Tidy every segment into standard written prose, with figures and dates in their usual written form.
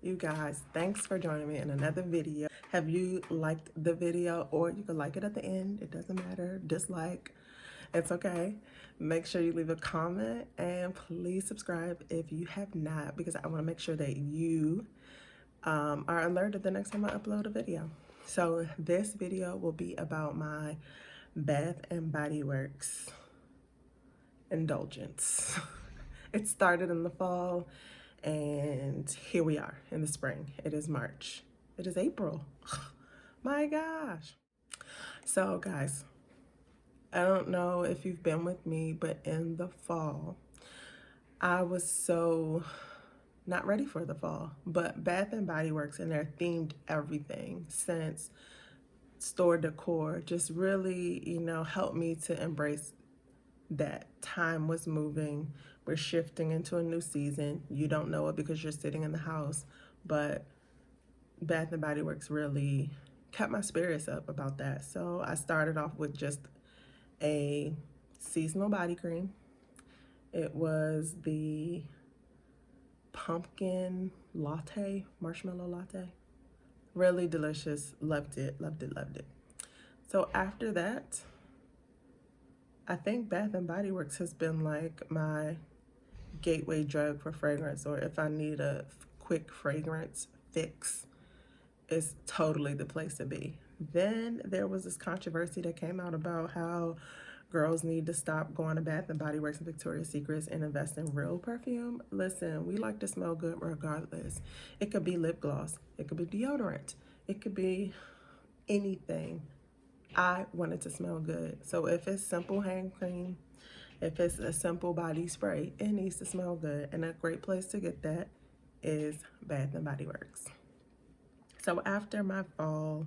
You guys, thanks for joining me in another video. Have you liked the video? Or you can like it at the end, it doesn't matter. Dislike, it's okay. Make sure you leave a comment and please subscribe if you have not, because I want to make sure that you are alerted the next time I upload a video. So this video will be about my Bath and Body Works indulgence. It started in the fall and here we are in the spring. It is March. It is April. My gosh. So guys, I don't know if you've been with me, but in the fall, I was so not ready for the fall. But Bath and Body Works and their themed everything since store decor just really, helped me to embrace that time was moving. We're shifting into a new season. You don't know it because you're sitting in the house, but Bath and Body Works really kept my spirits up about that. So I started off with just a seasonal body cream. It was the pumpkin latte, marshmallow latte. Really delicious. Loved it, loved it, loved it. So after that, I think Bath and Body Works has been like my gateway drug for fragrance, or if I need a quick fragrance fix, it's totally the place to be. Then there was this controversy that came out about how girls need to stop going to Bath and Body Works and Victoria's Secrets and invest in real perfume. Listen, we like to smell good regardless. It could be lip gloss, it could be deodorant, it could be anything. I want it to smell good. So if it's simple hand cream, if it's a simple body spray, it needs to smell good. And a great place to get that is Bath and Body Works. So after my fall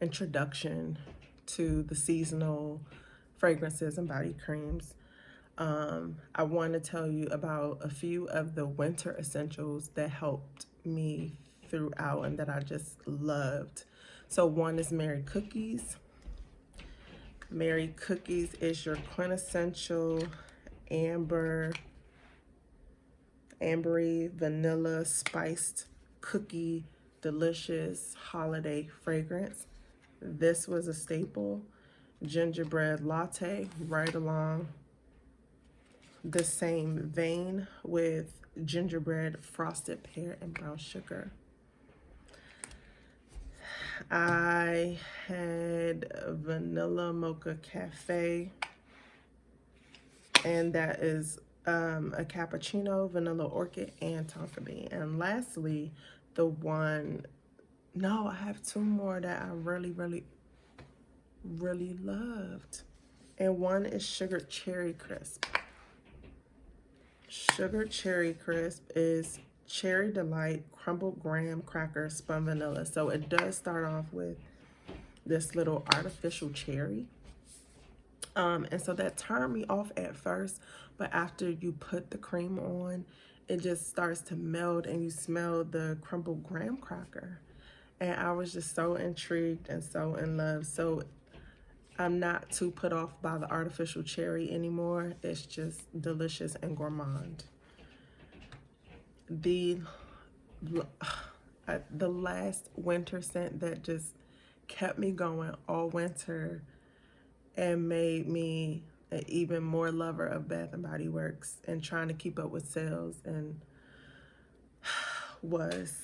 introduction to the seasonal fragrances and body creams, I want to tell you about a few of the winter essentials that helped me throughout and that I just loved. So one is Mary Cookies. Mary Cookies is your quintessential ambery vanilla spiced cookie delicious holiday fragrance. This was a staple. Gingerbread latte right along the same vein with gingerbread frosted pear and brown sugar. I had vanilla mocha cafe, and that is a cappuccino, vanilla orchid, and tonka bean. And lastly, I have two more that I really, really, really loved. And one is Sugar Cherry Crisp. Sugar Cherry Crisp is Cherry Delight crumbled graham cracker spun vanilla. So it does start off with this little artificial cherry. And so that turned me off at first, but after you put the cream on, it just starts to melt and you smell the crumbled graham cracker. And I was just so intrigued and so in love. So I'm not too put off by the artificial cherry anymore. It's just delicious and gourmand. The last winter scent that just kept me going all winter and made me an even more lover of Bath and Body Works and trying to keep up with sales and was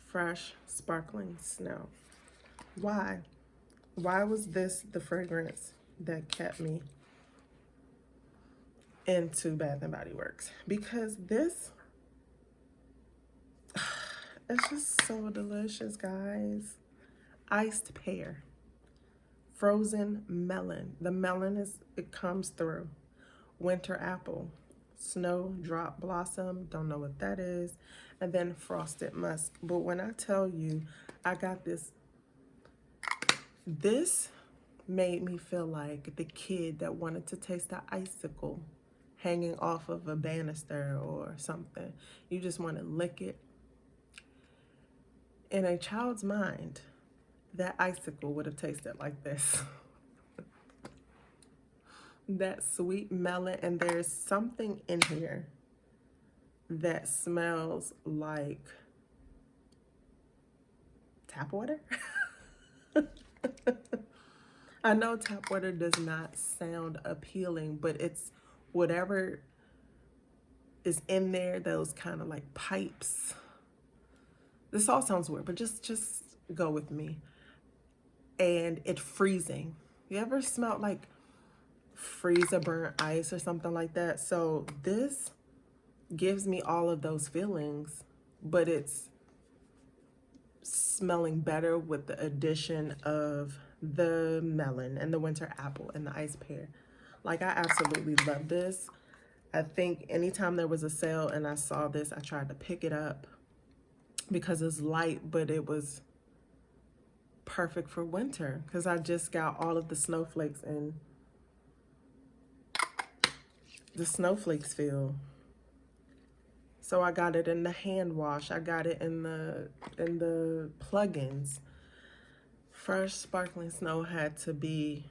Fresh Sparkling Snow. Why? Why was this the fragrance that kept me into Bath and Body Works? Because this, it's just so delicious, guys. Iced pear, frozen melon. The melon it comes through. Winter apple, snowdrop blossom, don't know what that is, and then frosted musk. But when I tell you, I got this made me feel like the kid that wanted to taste the icicle hanging off of a banister or something. You just want to lick it. In a child's mind, that icicle would have tasted like this. That sweet melon, and there's something in here that smells like tap water. I know tap water does not sound appealing, but it's whatever is in there, those kind of like pipes. This all sounds weird, but just go with me. And it's freezing. You ever smelled like freezer burnt ice or something like that? So this gives me all of those feelings, but it's smelling better with the addition of the melon and the winter apple and the ice pear. Like, I absolutely love this. I think anytime there was a sale and I saw this, I tried to pick it up because it's light, but it was perfect for winter because I just got all of the snowflakes and the snowflakes feel. So I got it in the hand wash. I got it in the plugins. Fresh sparkling snow had to be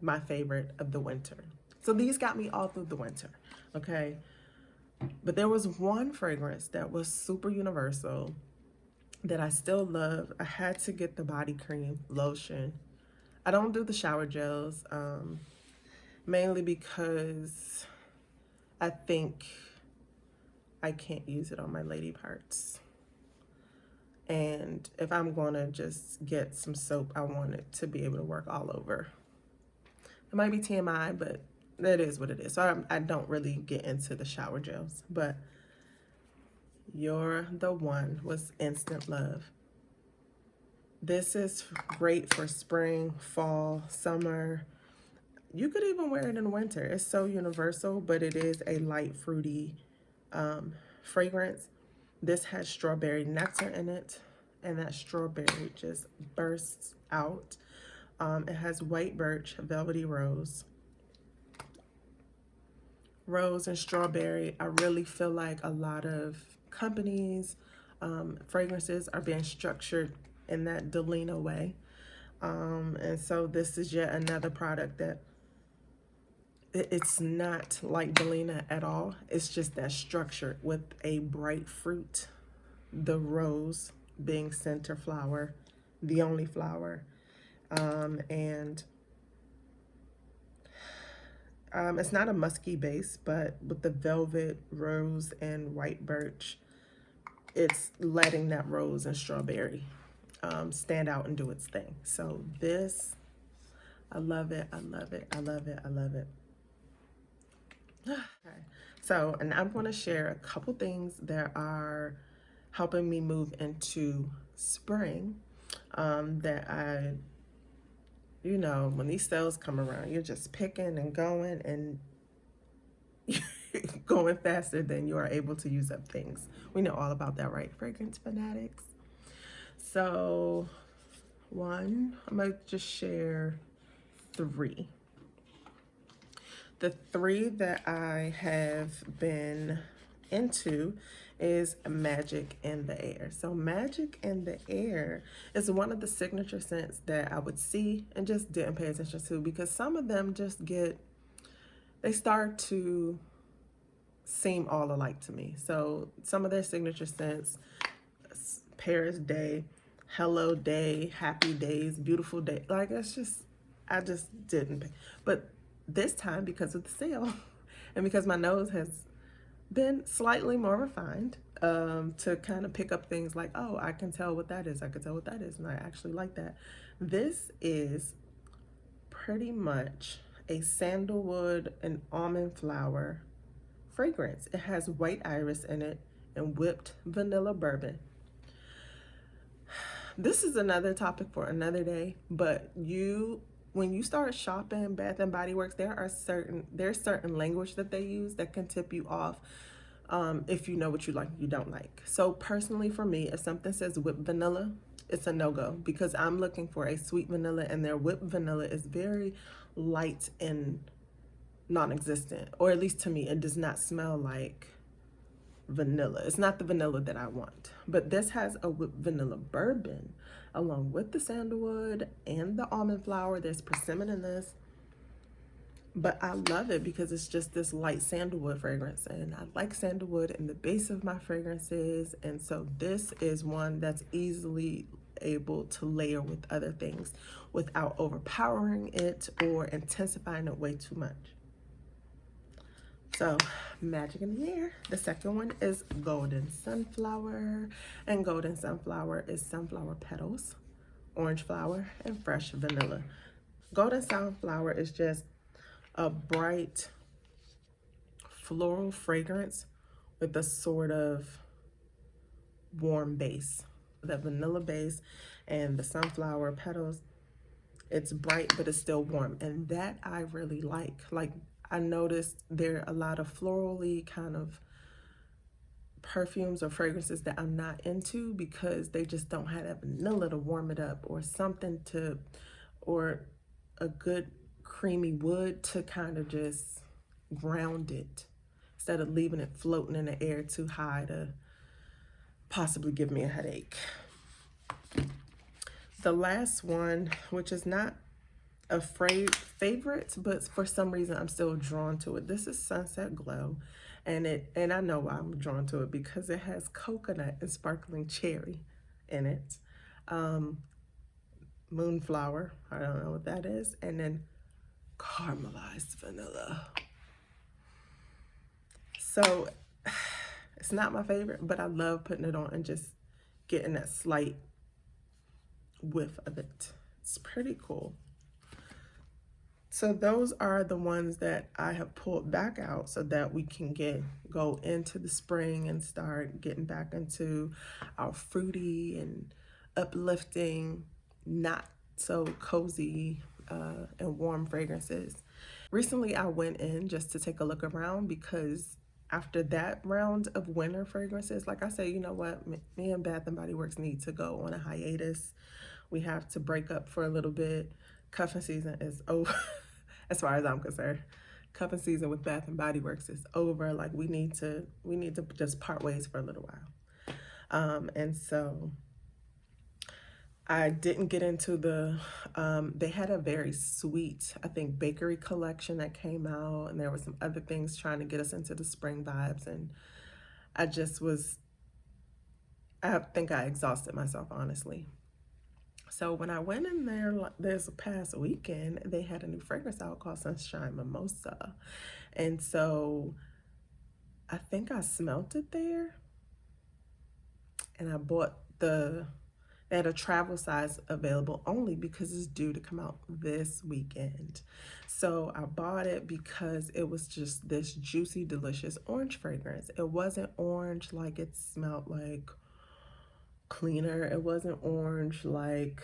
my favorite of the winter. So these got me all through the winter, okay? But there was one fragrance that was super universal that I still love. I had to get the body cream lotion. I don't do the shower gels, mainly because I think I can't use it on my lady parts. And if I'm gonna just get some soap, I want it to be able to work all over. It might be TMI, but that is what it is. So I don't really get into the shower gels, but You're the One was instant love. This is great for spring, fall, summer. You could even wear it in winter. It's so universal, but it is a light fruity fragrance. This has strawberry nectar in it, and that strawberry just bursts out. It has white birch, velvety rose and strawberry. I really feel like a lot of companies, fragrances are being structured in that Delina way. And so this is yet another product that it's not like Delina at all. It's just that structured with a bright fruit, the rose being center flower, the only flower. It's not a musky base, but with the velvet, rose, and white birch, it's letting that rose and strawberry stand out and do its thing. So this, I love it, I love it, I love it, I love it. Okay. So, and I'm going to share a couple things that are helping me move into spring that I, you know, when these sales come around, you're just picking and going and going faster than you are able to use up things. We know all about that, right? Fragrance fanatics. So, one, I'm going to just share three. The three that I have been into is Magic in the Air. So Magic in the Air is one of the signature scents that I would see and just didn't pay attention to, because some of them just they start to seem all alike to me. So some of their signature scents, Paris Day, Hello Day, Happy Days, Beautiful Day, like I just didn't pay. But this time, because of the sale and because my nose has been slightly more refined to kind of pick up things like, oh, I can tell what that is, I can tell what that is, and I actually like that. This is pretty much a sandalwood and almond flower fragrance. It has white iris in it and whipped vanilla bourbon. This is another topic for another day, but when you start shopping Bath and Body Works, there's certain language that they use that can tip you off if you know what you like and you don't like. So personally for me, if something says whipped vanilla, it's a no-go, because I'm looking for a sweet vanilla, and their whipped vanilla is very light and non-existent, or at least to me, it does not smell like vanilla. It's not the vanilla that I want. But this has a whipped vanilla bourbon along with the sandalwood and the almond flower. There's persimmon in this. But I love it because it's just this light sandalwood fragrance, and I like sandalwood in the base of my fragrances, and so this is one that's easily able to layer with other things without overpowering it or intensifying it way too much. So, magic in the air. The second one is Golden Sunflower, and Golden Sunflower is sunflower petals, orange flower, and fresh vanilla. Golden Sunflower is just a bright floral fragrance with a sort of warm base. The vanilla base and the sunflower petals, it's bright, but it's still warm. And that I really like. Like, I noticed there are a lot of florally kind of perfumes or fragrances that I'm not into because they just don't have that vanilla to warm it up, or something to, or a good creamy wood to kind of just ground it instead of leaving it floating in the air too high to possibly give me a headache. The last one, which is not a favorite, but for some reason I'm still drawn to it. This is Sunset Glow, and I know why I'm drawn to it, because it has coconut and sparkling cherry in it. Moonflower, I don't know what that is, and then caramelized vanilla. So it's not my favorite, but I love putting it on and just getting that slight whiff of it. It's pretty cool. So those are the ones that I have pulled back out so that we can go into the spring and start getting back into our fruity and uplifting, not so cozy and warm fragrances. Recently I went in just to take a look around, because after that round of winter fragrances, like I said, you know what, me and Bath and Body Works need to go on a hiatus. We have to break up for a little bit. Cuffing season is over. As far as I'm concerned, cuffing season with Bath and Body Works is over. Like, we need to just part ways for a little while. And so I didn't get into the, they had a very sweet, I think, bakery collection that came out, and there were some other things trying to get us into the spring vibes, and I think I exhausted myself, honestly. So when I went in there this past weekend, they had a new fragrance out called Sunshine Mimosa. And so I think I smelt it there, and I bought they had a travel size available only because it's due to come out this weekend. So I bought it because it was just this juicy, delicious orange fragrance. It wasn't orange like it smelled like cleaner. It wasn't orange like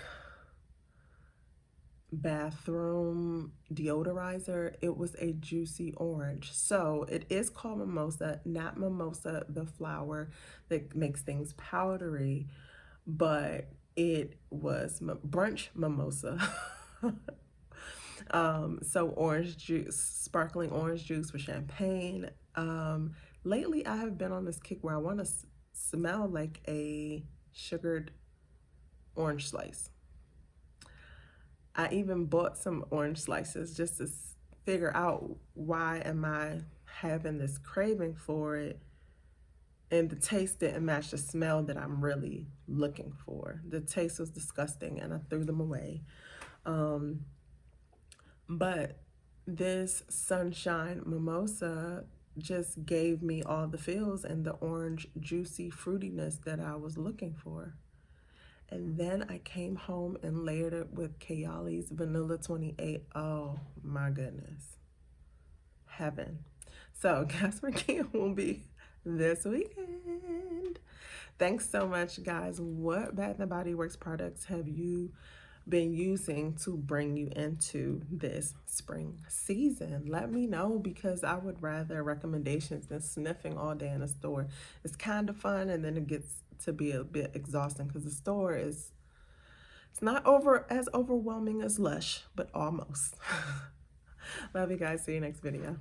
bathroom deodorizer. It was a juicy orange. So it is called Mimosa, not Mimosa the flower that makes things powdery, but it was brunch mimosa. So orange juice, sparkling orange juice with champagne. Lately I have been on this kick where I want to smell like a sugared orange slice. I even bought some orange slices just to figure out why am I having this craving for it, and the taste didn't match the smell that I'm really looking for. The taste was disgusting, and I threw them away. But this Sunshine Mimosa just gave me all the feels and the orange juicy fruitiness that I was looking for. And then I came home and layered it with Kayali's Vanilla 28. Oh my goodness. Heaven. So guess where Kia will be this weekend. Thanks so much, guys. What Bath and Body Works products have you been using to bring you into this spring season? Let me know, because I would rather recommendations than sniffing all day in a store. It's kind of fun, and then it gets to be a bit exhausting because the store it's not as overwhelming as Lush, but almost. Love you guys. See you next video.